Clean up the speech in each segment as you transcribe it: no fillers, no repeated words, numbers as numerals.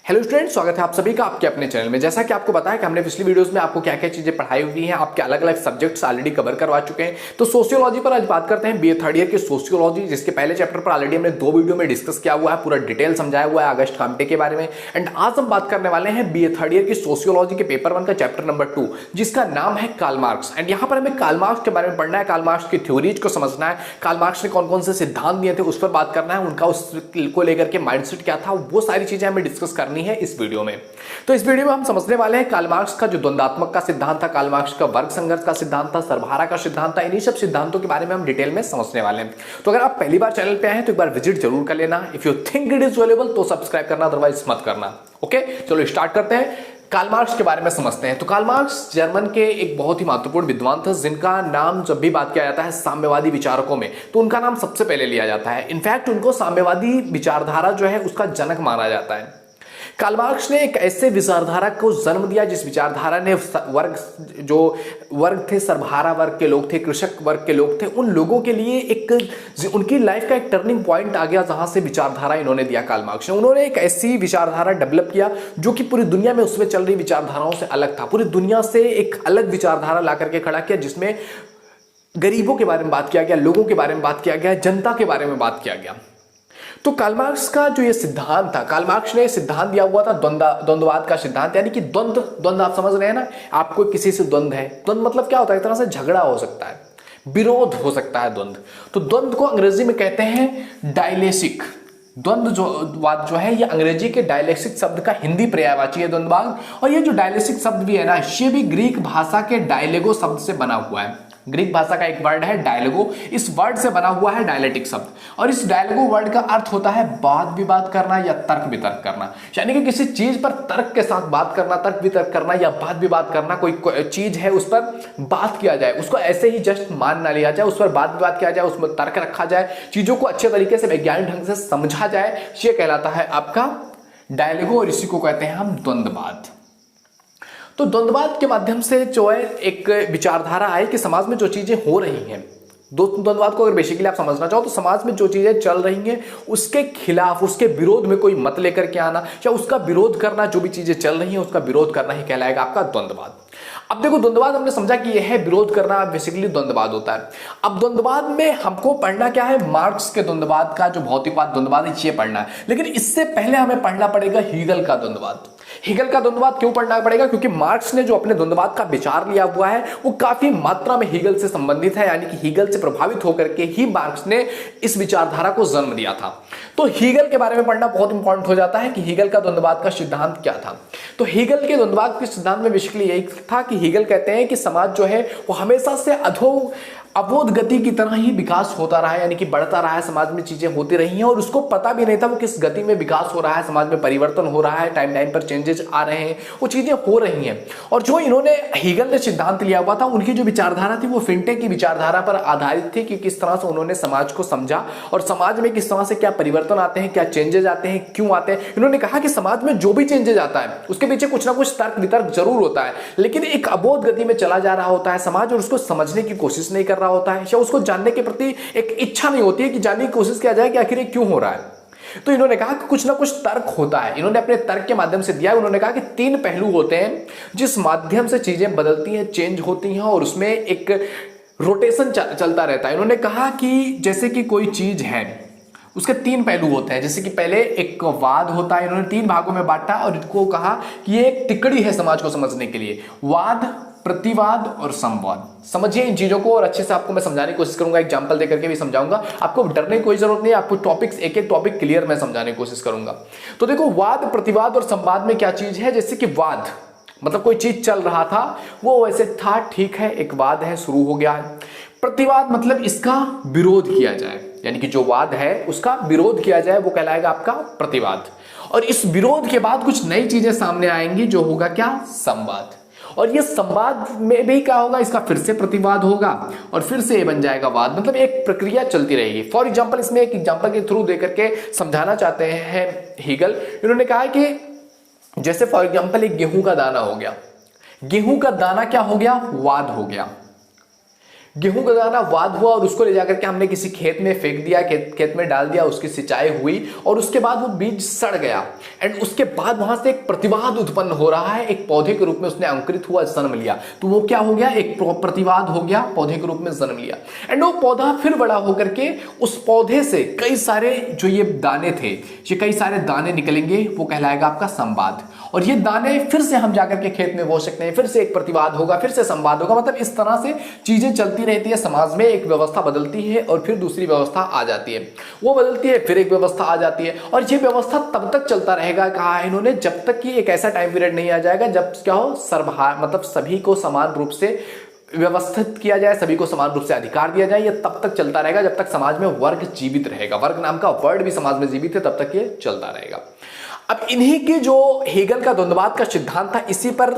Hello students, स्वागत है आप सभी का आपके अपने चैनल में। जैसा कि आपको बताया कि हमने पिछली वीडियोस में आपको क्या क्या चीजें पढ़ाई हुई हैं, आपके अलग अलग सब्जेक्ट्स ऑलरेडी कवर करवा चुके हैं। तो सोशियोलॉजी पर आज बात करते हैं, बीए थर्ड ईयर की सोशियोलॉजी, जिसके पहले चैप्टर पर ऑलरेडी हमने 2 वीडियो में डिस्कस किया हुआ है, पूरा डिटेल समझाया हुआ है अगस्त कामटे के बारे में। एंड आज हम बात करने वाले हैं बीए थर्ड ईयर की सोशियोलॉजी के पेपर 1 का चैप्टर नंबर 2, जिसका नाम है कार्ल मार्क्स। एंड यहाँ पर हमें कार्ल मार्क्स के बारे में पढ़ना है, कार्ल मार्क्स की थ्योरीज को समझना है, कार्ल मार्क्स ने कौन कौन से सिद्धांत दिए थे उस पर बात करना है, उनका उसको लेकर के माइंडसेट क्या था, वो सारी चीजें हमें डिस्कस करनी है इस वीडियो में। तो इस वीडियो में हम समझने वाले हैं कार्ल मार्क्स का जो द्वंद्वात्मक का सिद्धांत था, कार्ल मार्क्स का वर्ग संघर्ष का सिद्धांत था, सर्वहारा का सिद्धांत था, इन्हीं सब सिद्धांतों के बारे में हम डिटेल में समझने वाले हैं। तो अगर आप पहली बार चैनल पे आए हैं तो एक बार विजिट जरूर कर लेना। If you think it is valuable तो सब्सक्राइब करना, अदरवाइज मत करना। ओके, चलो स्टार्ट करते हैं, कार्ल मार्क्स के बारे में समझते हैं। तो कार्ल मार्क्स जर्मन के एक बहुत ही महत्वपूर्ण विद्वान थे, जिनका नाम जब भी बात किया जाता है साम्यवादी विचारकों में तो उनका नाम सबसे पहले लिया जाता है। इनफैक्ट उनको साम्यवादी विचारधारा जो है उसका जनक माना जाता है। कार्ल मार्क्स ने एक ऐसे विचारधारा को जन्म दिया जिस विचारधारा ने वर्ग थे, सर्वहारा वर्ग के लोग थे, कृषक वर्ग के लोग थे, उन लोगों के लिए एक उनकी लाइफ का एक टर्निंग पॉइंट आ गया, जहां से विचारधारा इन्होंने दिया कार्ल मार्क्स ने। उन्होंने एक ऐसी विचारधारा डेवलप किया जो कि पूरी दुनिया में उसमें चल रही विचारधाराओं से अलग था। पूरी दुनिया से एक अलग विचारधारा ला करके खड़ा किया, जिसमें गरीबों के बारे में बात किया गया, लोगों के बारे में बात किया गया, जनता के बारे में बात किया गया। तो कार्ल मार्क्स का जो ये सिद्धांत था, कार्ल मार्क्स ने सिद्धांत दिया हुआ था द्वंद्ववाद का सिद्धांत, यानी कि द्वंद्व आप समझ रहे हैं ना, आपको किसी से द्वंद्व है। द्वंद्व मतलब क्या होता है? एक तरह से झगड़ा हो सकता है, विरोध हो सकता है द्वंद्व। तो द्वंद्व को अंग्रेजी में कहते हैं डायलेसिक। द्वंद्ववाद जो है ये अंग्रेजी के डायलेक्सिक शब्द का हिंदी पर्यायवाची है द्वंद्ववाद। और ये जो डायलेक्सिक शब्द भी है ना, ये भी ग्रीक भाषा के डायलेगो शब्द से बना हुआ है। ग्रीक भाषा का एक वर्ड है डायलोगो, इस वर्ड से बना हुआ है डायलेक्टिक शब्द। और इस डायलोगो वर्ड का अर्थ होता है वाद विवाद करना या तर्क वितर्क करना, यानी कि किसी चीज पर तर्क के साथ बात करना, तर्क वितर्क करना या वाद विवाद करना। कोई चीज है उस पर बात किया जाए, उसको ऐसे ही जस्ट मान ना लिया जाए, उस पर वाद विवाद किया जाए, उसमें तर्क रखा जाए, चीजों को अच्छे तरीके से वैज्ञानिक ढंग से समझा जाए, ये कहलाता है आपका डायलोगो, और इसी को कहते हैं हम द्वंद्ववाद। तो द्वंद्ववाद के माध्यम से जो है एक विचारधारा आई कि समाज में जो चीजें हो रही हैं, द्वंद्ववाद को अगर बेसिकली आप समझना चाहो तो समाज में जो चीजें चल रही हैं उसके खिलाफ, उसके विरोध में कोई मत लेकर के आना या उसका विरोध करना, जो भी चीजें चल रही हैं उसका विरोध करना ही कहलाएगा आपका द्वंद्ववाद। अब देखो, द्वंद्ववाद हमने समझा कि यह है विरोध करना, बेसिकली द्वंद्ववाद होता है। अब द्वंद्ववाद में हमको पढ़ना क्या है? मार्क्स के द्वंद्ववाद का जो भौतिकवाद द्वंद्ववाद है ये पढ़ना है। लेकिन इससे पहले हमें पढ़ना पड़ेगा हीगल का द्वंद्ववाद। हीगल का द्वंद्ववाद क्यों पढ़ना पड़ेगा? क्योंकि मार्क्स ने जो अपने द्वंद्ववाद का विचार लिया हुआ है वो काफी मात्रा में हीगल से संबंधित है, यानी कि हीगल से प्रभावित होकर के ही मार्क्स ने इस विचारधारा को जन्म दिया था। तो हीगल के बारे में पढ़ना बहुत इंपॉर्टेंट हो जाता है कि हीगल का द्वंद्ववाद का सिद्धांत क्या था। तो हीगल के द्वंद्ववाद के सिद्धांत में बेसिकली यही था कि हीगल कहते हैं कि समाज जो है वो हमेशा से अबोध गति की तरह ही विकास होता रहा है, यानी कि बढ़ता रहा है, समाज में चीजें होती रही हैं और उसको पता भी नहीं था वो किस गति में विकास हो रहा है, समाज में परिवर्तन हो रहा है, टाइम टाइम पर चेंजेस आ रहे हैं, वो चीजें हो रही हैं। और जो इन्होंने हीगल ने सिद्धांत लिया हुआ था, उनकी जो विचारधारा थी वो फिंटे की विचारधारा पर आधारित थी कि किस तरह से उन्होंने समाज को समझा और समाज में किस तरह से क्या परिवर्तन आते हैं, क्या चेंजेस आते हैं, क्यों आते हैं। इन्होंने कहा कि समाज में जो भी चेंजेस आता है उसके पीछे कुछ ना कुछ तर्क वितर्क जरूर होता है, लेकिन एक अबोध गति में चला जा रहा होता है समाज और उसको समझने की कोशिश नहीं कर रहा होता है, या उसको जानने के प्रति एक इच्छा नहीं होती है कि जानने की कोशिश किया जाए कि आखिर ये क्यों हो रहा है। तो इन्होंने कहा कि कुछ ना कुछ तर्क होता है। इन्होंने अपने तर्क के माध्यम से दिया, उन्होंने कहा कि 3 पहलू होते हैं जिस माध्यम से चीजें बदलती हैं, चेंज होती हैं और उसमें एक रोटेशन चलता रहता है। इन्होंने कहा कि जैसे कि कोई चीज है उसके 3 पहलू होते हैं। जैसे कि पहले एक वाद होता है, इन्होंने 3 भागों में बांटा और इनको कहा कि ये एक तिकड़ी है समाज को समझने के लिए, वाद, प्रतिवाद और संवाद। समझिए इन चीजों को और अच्छे से आपको मैं समझाने की कोशिश करूंगा, एग्जांपल देकर के भी समझाऊंगा। आपको डरने की कोई जरूरत नहीं है, आपको टॉपिक्स एक एक टॉपिक क्लियर मैं समझाने की कोशिश करूंगा। तो देखो, वाद, प्रतिवाद और संवाद में क्या चीज है? जैसे कि वाद मतलब कोई चीज चल रहा था, वो वैसे था, ठीक है, एक वाद है, शुरू हो गया है। प्रतिवाद मतलब इसका विरोध किया जाए, यानी कि जो वाद है उसका विरोध किया जाए, वो कहलाएगा आपका प्रतिवाद। और इस विरोध के बाद कुछ नई चीजें सामने आएंगी, जो होगा क्या? संवाद। और ये संवाद में भी क्या होगा? इसका फिर से प्रतिवाद होगा और फिर से ये बन जाएगा वाद। मतलब एक प्रक्रिया चलती रहेगी। फॉर एग्जांपल, इसमें एक एग्जांपल के थ्रू देकर के समझाना चाहते हैं हीगल। इन्होंने कहा कि जैसे फॉर एग्जांपल एक गेहूं का दाना हो गया, गेहूं का दाना क्या हो गया? वाद हो गया। गेहूं का दाना वाद हुआ और उसको ले जाकर के हमने किसी खेत में फेंक दिया, खेत में डाल दिया, उसकी सिंचाई हुई और उसके बाद वो बीज सड़ गया एंड उसके बाद वहां से एक प्रतिवाद उत्पन्न हो रहा है, एक पौधे के रूप में उसने अंकुरित हुआ, जन्म लिया। तो वो क्या हो गया, एक प्रतिवाद हो गया, पौधे के रूप में जन्म लिया एंड वो पौधा फिर बड़ा होकर के उस पौधे से कई सारे जो ये दाने थे, ये कई सारे दाने निकलेंगे, वो कहलाएगा आपका संवाद। और ये दाने फिर से हम जाकर के खेत में बो सकते हैं, फिर से एक प्रतिवाद होगा, फिर से संवाद होगा। मतलब इस तरह से चीजें चलती रहती है समाज में, एक व्यवस्था बदलती है और फिर दूसरी व्यवस्था आ जाती है, वो बदलती है फिर एक व्यवस्था आ जाती है और ये व्यवस्था तब तक चलता रहेगा, कहा है इन्होंने, जब तक कि एक ऐसा टाइम पीरियड नहीं आ जाएगा जब क्या हो, मतलब सभी को समान रूप से व्यवस्थित किया जाए, सभी को समान रूप से अधिकार दिया जाए। ये तब तक चलता रहेगा जब तक समाज में वर्ग जीवित रहेगा, वर्ग नाम का वर्ड भी समाज में जीवित है, तब तक ये चलता रहेगा। अब इन्हीं की जो हेगल का द्वंद्ववाद का सिद्धांत था, इसी पर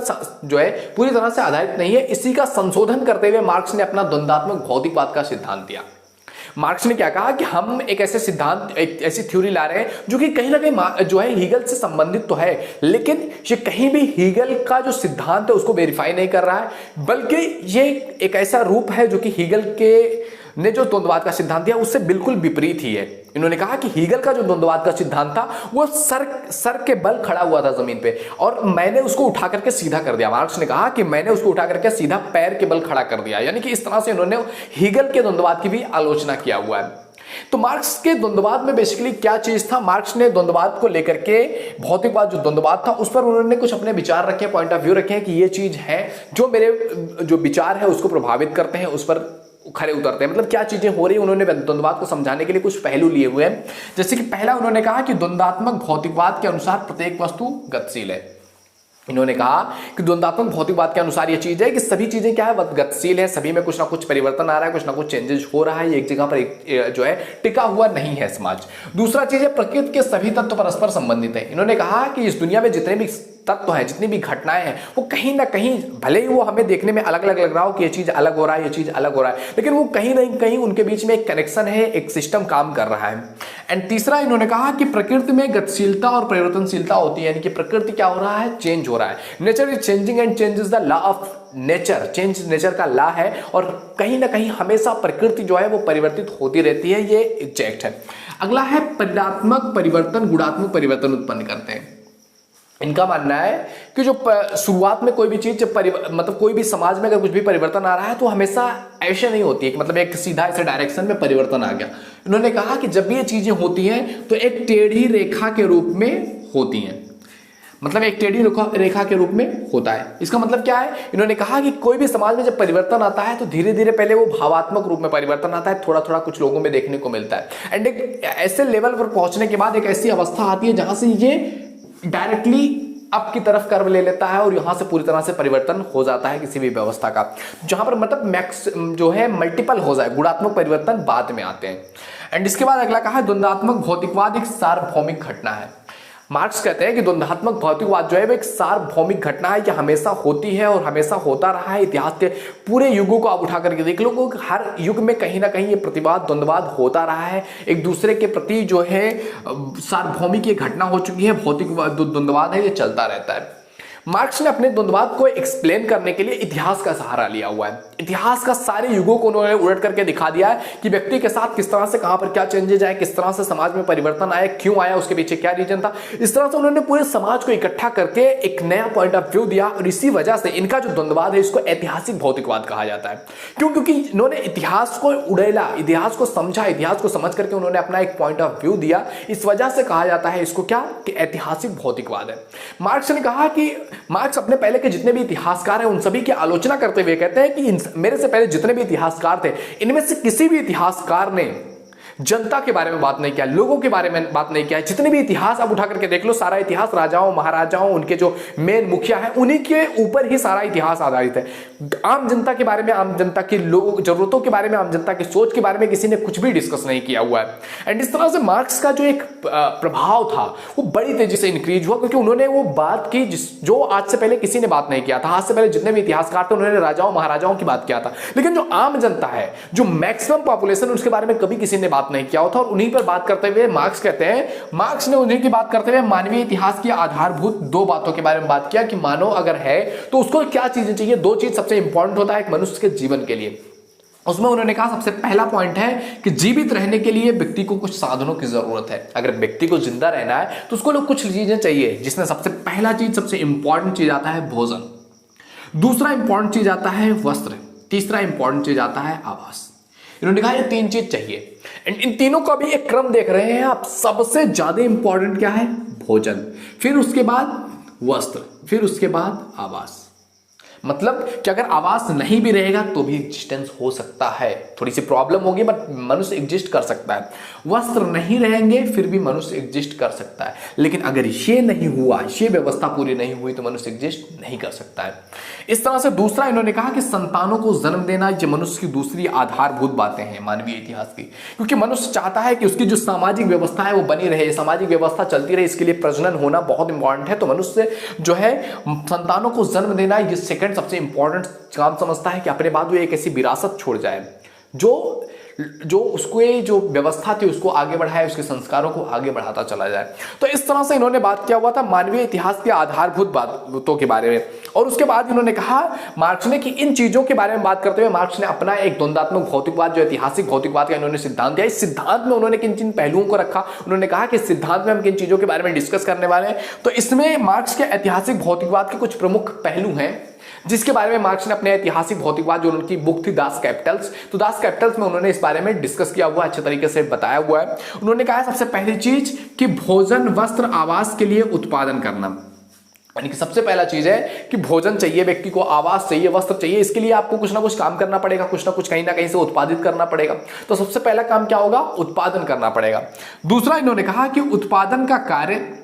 जो है पूरी तरह से आधारित नहीं है, इसी का संशोधन करते हुए मार्क्स ने अपना द्वंद्वात्मक भौतिकवाद का सिद्धांत दिया। मार्क्स ने क्या कहा कि हम एक ऐसे सिद्धांत, एक ऐसी थ्योरी ला रहे हैं जो कि कहीं ना कहीं जो है हीगल से संबंधित तो है, लेकिन ये कहीं भी हीगल का जो सिद्धांत है उसको वेरीफाई नहीं कर रहा है, बल्कि ये एक ऐसा रूप है जो कि हीगल के ने जो द्वंद्ववाद का सिद्धांत दिया उससे बिल्कुल विपरीत ही है। इन्होंने कहा कि हीगल का जो द्वंद्ववाद का सिद्धांत था वो सर के बल खड़ा हुआ था जमीन पे और मैंने उसको उठा करके सीधा कर दिया। मार्क्स ने कहा कि मैंने उसको उठा करके सीधा पैर के बल खड़ा कर दिया, यानी कि इस तरह से इन्होंने हीगल के द्वंद्ववाद की भी आलोचना किया हुआ है। तो मार्क्स के द्वंद्ववाद में बेसिकली क्या चीज था, मार्क्स ने द्वंद्ववाद को लेकर के, भौतिकवाद जो द्वंद्ववाद था उस पर उन्होंने कुछ अपने विचार रखे, पॉइंट ऑफ व्यू रखे हैं कि ये चीज है जो मेरे जो विचार है उसको प्रभावित करते हैं, उस पर खरे उतरते हैं। मतलब क्या चीजें हो रही है, उन्होंने द्वंद्ववाद को समझाने के लिए कुछ पहलू लिए हुए हैं। जैसे कि पहला उन्होंने कहा कि द्वंद्वात्मक भौतिकवाद के अनुसार प्रत्येक वस्तु गतिशील है। इन्होंने कहा कि द्वंद्वात्मक भौतिकवाद के अनुसार यह चीज है कि सभी चीजें क्या है, गतिशील है, सभी में कुछ ना कुछ परिवर्तन आ रहा है, कुछ ना कुछ चेंजेस हो रहा है, एक जगह पर एक जो है टिका हुआ नहीं है समाज। दूसरा चीज है प्रकृति के सभी तत्व परस्पर संबंधित है। इन्होंने कहा कि इस दुनिया में जितने भी तत्व हैं, जितनी भी घटनाएं हैं, वो कहीं ना कहीं भले ही वो हमें देखने में अलग अलग लग रहा हो कि ये चीज अलग हो रहा है, ये चीज अलग हो रहा है, लेकिन वो कहीं ना कहीं उनके बीच में एक कनेक्शन है, एक सिस्टम काम कर रहा है। एंड तीसरा इन्होंने कहा कि प्रकृति में गतिशीलता और परिवर्तनशीलता होती है, यानी कि प्रकृति क्या हो रहा है, चेंज हो रहा है। Nature is changing and change is the law of nature, change nature का लॉ है और कहीं ना कहीं हमेशा प्रकृति जो है वो परिवर्तित होती रहती है, ये एग्जैक्ट है। अगला है परिणात्मक परिवर्तन गुणात्मक परिवर्तन उत्पन्न करते हैं। इनका मानना है कि जो शुरुआत में कोई भी चीज मतलब कोई भी समाज में अगर कुछ भी परिवर्तन आ रहा है तो हमेशा ऐसे नहीं होती है कि मतलब एक सीधा ऐसे डायरेक्शन में परिवर्तन आ गया। इन्होंने कहा कि जब भी ये चीजें होती हैं तो एक टेढ़ी रेखा के रूप में होती हैं, मतलब एक टेढ़ी रेखा के रूप में होता है। इसका मतलब क्या है, इन्होंने कहा कि कोई भी समाज में जब परिवर्तन आता है तो धीरे धीरे पहले वो भावात्मक रूप में परिवर्तन आता है, थोड़ा थोड़ा कुछ लोगों में देखने को मिलता है एंड एक ऐसे लेवल पर पहुंचने के बाद एक ऐसी अवस्था आती है जहां से ये डायरेक्टली अप की तरफ कर्व ले लेता है और यहां से पूरी तरह से परिवर्तन हो जाता है किसी भी व्यवस्था का, जहां पर मतलब मैक्स जो है मल्टीपल हो जाए, गुणात्मक परिवर्तन बाद में आते हैं। एंड इसके बाद अगला कहा द्वंद्वात्मक भौतिकवाद एक सार्वभौमिक घटना है। मार्क्स कहते हैं कि द्वंद्वात्मक भौतिकवाद जो है वो एक सार्वभौमिक घटना है, यह हमेशा होती है और हमेशा होता रहा है। इतिहास के पूरे युगों को आप उठा करके देख लो, हर युग में कहीं ना कहीं ये प्रतिवाद द्वंद्ववाद होता रहा है, एक दूसरे के प्रति जो है सार्वभौमिक ये घटना हो चुकी है, भौतिकवाद द्वंद्ववाद है, ये चलता रहता है। मार्क्स ने अपने द्वंद्ववाद को एक्सप्लेन करने के लिए इतिहास का सहारा लिया हुआ है। इतिहास का सारे युगों को उन्होंने उलट करके दिखा दिया है कि व्यक्ति के साथ किस तरह से कहां पर क्या चेंजेज आए, किस तरह से समाज में परिवर्तन आया, क्यों आया, उसके पीछे क्या रीजन था। इस तरह से उन्होंने पूरे समाज को इकट्ठा करके एक नया पॉइंट ऑफ व्यू दिया और इसी वजह से इनका जो द्वंद्ववाद है इसको ऐतिहासिक भौतिकवाद कहा जाता है। क्यों? क्योंकि इन्होंने इतिहास को उड़ेला, इतिहास को समझा, इतिहास को समझ करके उन्होंने अपना एक पॉइंट ऑफ व्यू दिया, इस वजह से कहा जाता है इसको क्या, कि ऐतिहासिक भौतिकवाद है। मार्क्स ने कहा कि मार्क्स अपने पहले के जितने भी इतिहासकार हैं उन सभी की आलोचना करते हुए कहते हैं कि मेरे से पहले जितने भी इतिहासकार थे इनमें से किसी भी इतिहासकार ने जनता के बारे में बात नहीं किया, लोगों के बारे में बात नहीं किया। जितने भी इतिहास आप उठा करके देख लो, सारा इतिहास राजाओं महाराजाओं, उनके जो मेन मुखिया हैं उन्हीं के ऊपर ही सारा इतिहास आधारित है। आम जनता के बारे में, आम जनता की लोग जरूरतों के बारे में, आम जनता की सोच के बारे में किसी ने कुछ भी डिस्कस नहीं किया हुआ है। एंड इस तरह से मार्क्स का जो एक प्रभाव था वो बड़ी तेजी से इंक्रीज हुआ, क्योंकि उन्होंने वो बात की जो आज से पहले किसी ने बात नहीं किया था। आज से पहले जितने भी इतिहासकार थे उन्होंने राजाओं महाराजाओं की बात किया था, लेकिन जो आम जनता है, जो मैक्सिमम पॉपुलेशन, उसके बारे में कभी किसी ने बात नहीं किया होता। और उन्हीं पर बात करते हुए मार्क्स कहते हैं, मार्क्स ने उन्हीं की बात करते हुए मानवीय इतिहास की आधारभूत दो बातों के बारे में बात किया कि मानव अगर है तो उसको क्या चीजें चाहिए। दो चीज सबसे इंपॉर्टेंट होता है एक मनुष्य के जीवन के लिए, उसमें उन्होंने कहा सबसे पहला पॉइंट है कि जीवित रहने के लिए व्यक्ति को कुछ साधनों की जरूरत है। अगर व्यक्ति को जिंदा रहना है तो उसको कुछ चीजें चाहिए, जिसमें सबसे पहला चीज, सबसे इंपॉर्टेंट चीज आता है भोजन, दूसरा इंपॉर्टेंट चीज आता है वस्त्र, तीसरा इंपॉर्टेंट चीज आता है आवास। इन्होंने कहा ये तीन चीज चाहिए। एंड इन तीनों का भी एक क्रम देख रहे हैं आप। सबसे ज्यादा इंपॉर्टेंट क्या है? भोजन, फिर उसके बाद वस्त्र, फिर उसके बाद आवास। मतलब कि अगर आवास नहीं भी रहेगा तो भी एग्जिस्टेंस हो सकता है, थोड़ी सी प्रॉब्लम होगी बट मनुष्य एग्जिस्ट कर सकता है। वस्त्र नहीं रहेंगे फिर भी मनुष्य एग्जिस्ट कर सकता है, लेकिन अगर ये नहीं हुआ, ये व्यवस्था पूरी नहीं हुई तो मनुष्य एग्जिस्ट नहीं कर सकता है। इस तरह से दूसरा इन्होंने कहा कि संतानों को जन्म देना, ये मनुष्य की दूसरी आधारभूत बातें हैं मानवीय इतिहास की, क्योंकि मनुष्य चाहता है कि उसकी जो सामाजिक व्यवस्था है वो बनी रहे, सामाजिक व्यवस्था चलती रहे, इसके लिए प्रजनन होना बहुत इंपॉर्टेंट है। तो मनुष्य जो है संतानों को जन्म देना ये सेकंड सबसे इंपॉर्टेंट काम समझता है कि अपने बाद वो एक ऐसी विरासत छोड़ जाए जो उसको ये जो व्यवस्था थी उसको आगे बढ़ाए, उसके संस्कारों को आगे बढ़ाता चला जाए। तो इस तरह से इन्होंने बात किया हुआ था मानवीय इतिहास की आधारभूत बातों के बारे में। और उसके बाद इन्होंने कहा मार्क्स ने कि इन चीजों के बारे में बात करते हुए मार्क्स ने अपना एक द्वंदात्मक भौतिकवाद, जो ऐतिहासिक भौतिकवाद का इन्होंने सिद्धांत दिया। इस सिद्धांत में उन्होंने किन किन पहलुओं को रखा, उन्होंने कहा कि सिद्धांत में हम किन चीजों के बारे में डिस्कस करने वाले हैं। तो इसमें मार्क्स के ऐतिहासिक भौतिकवाद के कुछ प्रमुख पहलू हैं जिसके बारे में मार्क्स ने अपने ऐतिहासिक भौतिकवाद, जो उनकी बुक थी दास कैपिटल्स, तो दास कैपिटल्स में उन्होंने इस बारे में डिस्कस किया हुआ, अच्छे तरीके से बताया हुआ है। उन्होंने कहा सबसे पहली चीज कि भोजन, वस्त्र, आवास के लिए उत्पादन करना, यानी कि सबसे पहला चीज है कि भोजन चाहिए व्यक्ति को, आवास चाहिए, वस्त्र चाहिए, इसके लिए आपको कुछ ना कुछ काम करना पड़ेगा, कुछ ना कुछ कहीं ना कहीं से उत्पादित करना पड़ेगा। तो सबसे पहला काम क्या होगा? उत्पादन करना पड़ेगा। दूसरा इन्होंने कहा कि उत्पादन का कार्य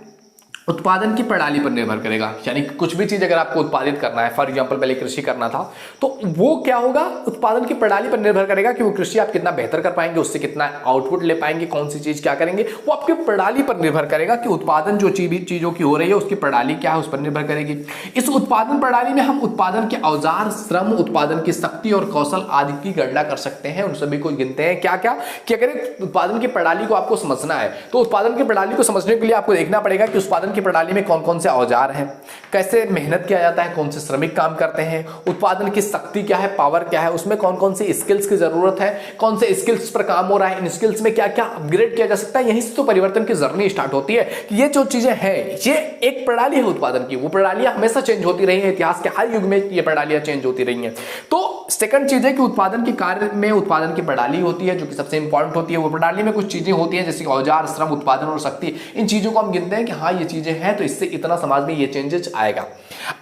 उत्पादन की प्रणाली पर निर्भर करेगा, यानी कुछ भी चीज अगर आपको उत्पादित करना है, फॉर एग्जांपल पहले कृषि करना था, तो वो क्या होगा? उत्पादन की प्रणाली पर निर्भर करेगा कि वो कृषि आप कितना बेहतर कर पाएंगे, उससे कितना आउटपुट ले पाएंगे, कौन सी चीज क्या करेंगे, वो आपकी प्रणाली पर निर्भर करेगा कि उत्पादन जो चीजों की हो रही है उसकी प्रणाली क्या है, उस पर निर्भर करेगी। इस उत्पादन प्रणाली में हम उत्पादन के औजार, श्रम, उत्पादन की शक्ति और कौशल आदि की गणना कर सकते हैं। उन सभी को गिनते हैं क्या क्या कि अगर उत्पादन की प्रणाली को आपको समझना है तो उत्पादन की प्रणाली को समझने के लिए आपको देखना पड़ेगा कि उत्पादन की प्रणाली में कौन कौन से औजार हैं, कैसे मेहनत किया जाता है, कौन से श्रमिक काम करते हैं, उत्पादन की शक्ति क्या है, पावर क्या है, उसमें कौन कौन सी स्किल्स की जरूरत है, कौन से स्किल्स पर काम हो रहा है, इन स्किल्स में क्या क्या अपग्रेड किया जा सकता है। यहीं से तो परिवर्तन की जर्नी स्टार्ट होती है कि ये जो चीजें हैं ये एक प्रणाली है उत्पादन की, वो प्रणालियां हमेशा चेंज होती रही है, इतिहास के हर युग में ये प्रणालियां चेंज होती रही हैं। तो सेकंड चीज है कि उत्पादन के कार्य में उत्पादन की प्रणाली होती है जो कि सबसे इंपॉर्टेंट होती है। वो प्रणाली में कुछ चीजें होती हैं जैसे औजार, श्रम, उत्पादन और शक्ति, इन चीजों को हम गिनते हैं कि हाँ ये चीजें हैं, तो इससे इतना समाज में ये चेंजेस आएगा।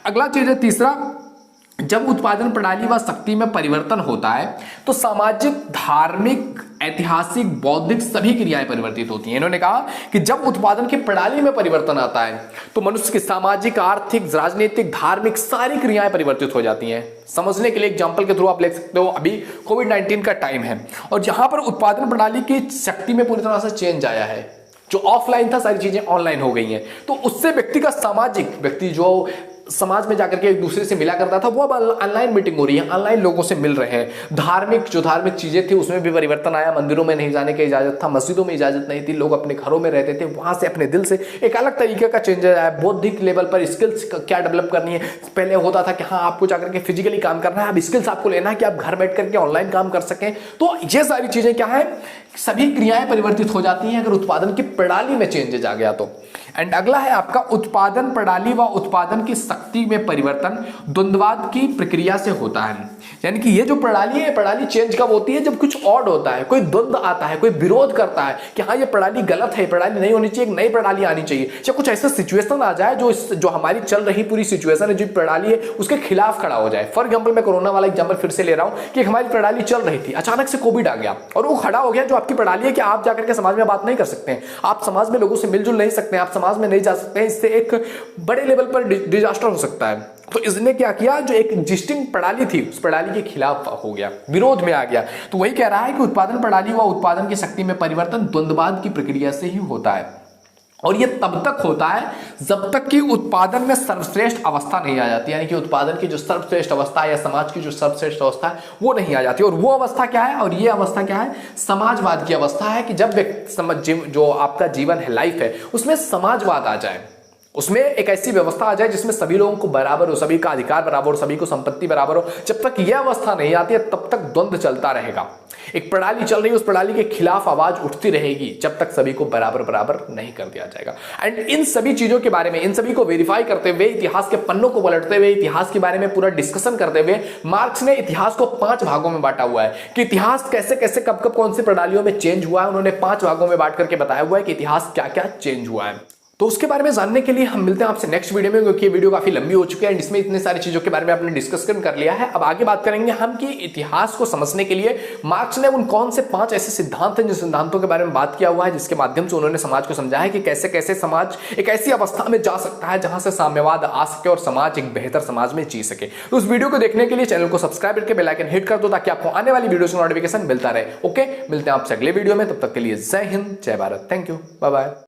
अगला चीज है तीसरा, जब उत्पादन प्रणाली व शक्ति में परिवर्तन होता है तो सामाजिक, धार्मिक, ऐतिहासिक, बौद्धिक सभी क्रियाएं परिवर्तित होती हैं। इन्होंने कहा कि जब उत्पादन की प्रणाली में परिवर्तन आता है तो मनुष्य की सामाजिक, आर्थिक, राजनीतिक, धार्मिक सारी क्रियाएं परिवर्तित हो जाती हैं। समझने के लिए एग्जांपल के थ्रू आप ले सकते हो, अभी कोविड-19 का टाइम है और जहां पर उत्पादन प्रणाली की शक्ति में पूरी तरह से चेंज आया है, जो ऑफलाइन था सारी चीजें ऑनलाइन हो गई हैं, तो उससे व्यक्ति का सामाजिक, व्यक्ति जो समाज में जाकर के एक दूसरे से मिला करता था वो अब ऑनलाइन मीटिंग हो रही है, ऑनलाइन लोगों से मिल रहे हैं। धार्मिक, जो धार्मिक चीजें थी उसमें भी परिवर्तन आया, मंदिरों में नहीं जाने की इजाजत था, मस्जिदों में इजाजत नहीं थी, लोग अपने घरों में रहते थे, वहां से अपने दिल से एक अलग तरीके का चेंज आया। बौद्धिक लेवल पर स्किल्स क्या डेवलप करनी है, पहले होता था कि हाँ आपको जाकर के फिजिकली काम करना है, अब स्किल्स आपको लेना है कि आप घर बैठ करके ऑनलाइन काम कर सकें। तो ये सारी चीजें क्या है, सभी क्रियाएं परिवर्तित हो जाती हैं अगर उत्पादन की प्रणाली में चेंजेस आ गया तो। एंड अगला है आपका उत्पादन प्रणाली व उत्पादन की शक्ति में परिवर्तन द्वंद्ववाद की प्रक्रिया से होता है। यानी कि ये जो प्रणाली है, प्रणाली चेंज कब होती है? जब कुछ ऑड होता है, कोई द्वंद्व आता है, कोई विरोध करता है कि हाँ ये प्रणाली गलत है, प्रणाली नहीं होनी चाहिए, एक नई प्रणाली आनी चाहिए, या कुछ ऐसा सिचुएशन आ जाए जो हमारी चल रही पूरी सिचुएशन है, जो प्रणाली है उसके खिलाफ खड़ा हो जाए। फॉर एग्जाम्पल मैं कोरोना वाला एग्जाम्पल फिर से ले रहा हूं कि हमारी प्रणाली चल रही थी, अचानक से कोविड आ गया और वो खड़ा हो गया जो आपकी प्रणाली है कि आप जाकर के समाज में बात नहीं कर सकते हैं, आप समाज में लोगों से मिलजुल नहीं सकते हैं, आप समाज में नहीं जा सकते हैं, इससे एक बड़े लेवल पर डिजास्टर हो सकता है। तो इसने क्या किया, जो एक एग्जिस्टिंग प्रणाली थी उस प्रणाली के खिलाफ हो गया, विरोध में आ गया। तो वही कह रहा है कि उत्पादन प्रणाली व उत्पादन की शक्ति में परिवर्तन द्वंद्ववाद की प्रक्रिया से ही होता है, और यह तब तक होता है जब तक कि उत्पादन में सर्वश्रेष्ठ अवस्था नहीं आ जाती, यानी कि उत्पादन की जो सर्वश्रेष्ठ अवस्था है या समाज की जो सर्वश्रेष्ठ अवस्था है वो नहीं आ जाती। और वो अवस्था क्या है, और ये अवस्था क्या है, समाजवाद की अवस्था है कि जब जो आपका जीवन है, लाइफ है, उसमें समाजवाद आ जाए, उसमें एक ऐसी व्यवस्था आ जाए जिसमें सभी लोगों को बराबर हो, सभी का अधिकार बराबर हो, सभी को संपत्ति बराबर हो। जब तक यह अवस्था नहीं आती है तब तक द्वंद्व चलता रहेगा। एक प्रणाली चल रही है, उस प्रणाली के खिलाफ आवाज उठती रहेगी जब तक सभी को बराबर बराबर नहीं कर दिया जाएगा। एंड इन सभी चीजों के बारे में, इन सभी को वेरीफाई करते हुए, इतिहास के पन्नों को पलटते हुए, इतिहास के बारे में पूरा डिस्कशन करते हुए मार्क्स ने इतिहास को 5 भागों में बांटा हुआ है कि इतिहास कैसे कैसे कब कब कौन सी प्रणालियों में चेंज हुआ है। उन्होंने 5 भागों में बांट करके बताया हुआ है कि इतिहास क्या क्या चेंज हुआ है। तो उसके बारे में जानने के लिए हम मिलते हैं आपसे नेक्स्ट वीडियो में, क्योंकि ये वीडियो काफी लंबी हो चुकी है एंड इसमें इतने सारी चीजों के बारे में आपने डिस्कशन कर लिया है। अब आगे बात करेंगे हम कि इतिहास को समझने के लिए मार्क्स ने उन कौन से 5 ऐसे सिद्धांत हैं जिन सिद्धांतों के बारे में बात किया हुआ है, जिसके माध्यम से उन्होंने समाज को समझाया है कि कैसे कैसे समाज एक ऐसी अवस्था में जा सकता है जहां से साम्यवाद आ सके और समाज एक बेहतर समाज में जी सके। तो उस वीडियो को देखने के लिए चैनल को सब्सक्राइब करके बेल आइकन हिट कर दो ताकि आपको आने वाली वीडियो का नोटिफिकेशन मिलता रहे। ओके, मिलते हैं आपसे अगले वीडियो में, तब तक के लिए जय हिंद, जय Bharat, thank you, bye bye.